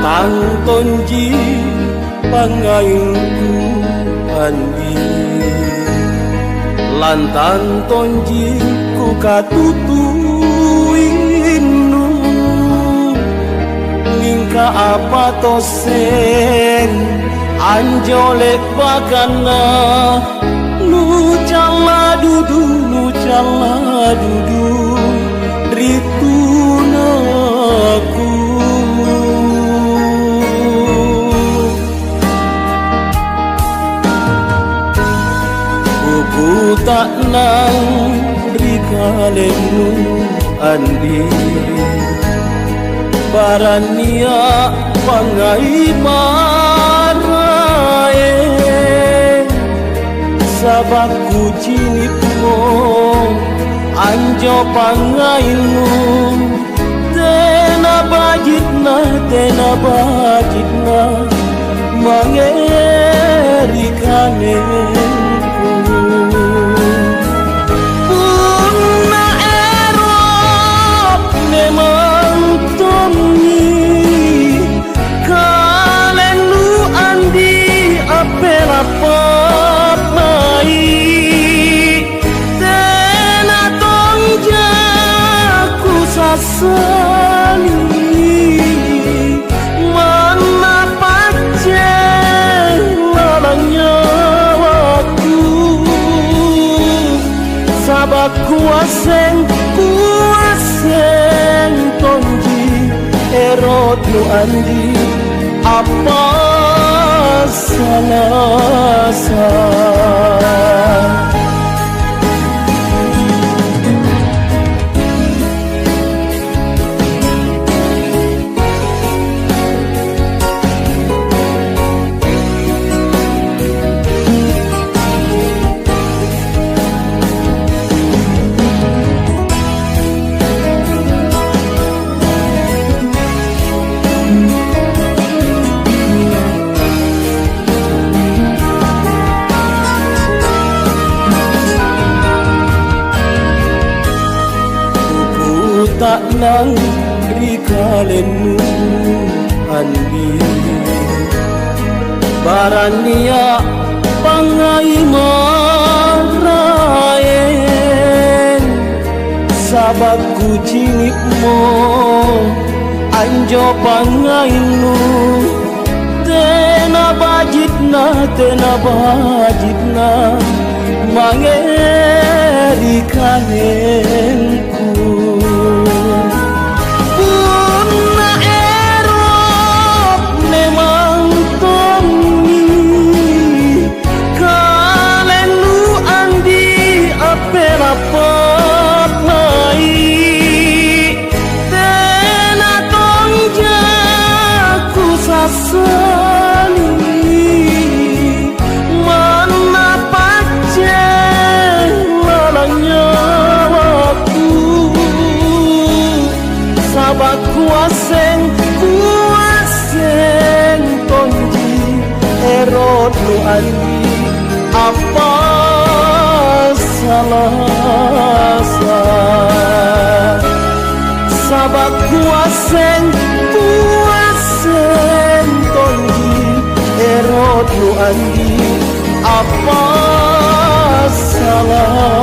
nang tonji pangayungku andi lantan tonji ku katutuinu ningka apa tosen anjolek bakana nu cala dudu ritunaku buku tak nang rikalemu andi barania pangai marae sabaku cinitmu anjo pangaimu tena bajitna mangerikanenku punna erop memang tongi kalenu andi apela pop mai tena tongjaku sasani mana pace lalanya waktu sabak kuaseng tonji erot nu andi apa salasa tak nang rikalenu andi barania pangai maraen sabaku cinitmu anjo pangainu tena bajitna mangerikanenku punna erop memang tongi kalenu andi apela pop mai tena tongjaku sasani mana pace lalanya waktu sabak kuaseng tonji erot nu andi apa salasa sabak kuaseng tonji erot nu andi apa salah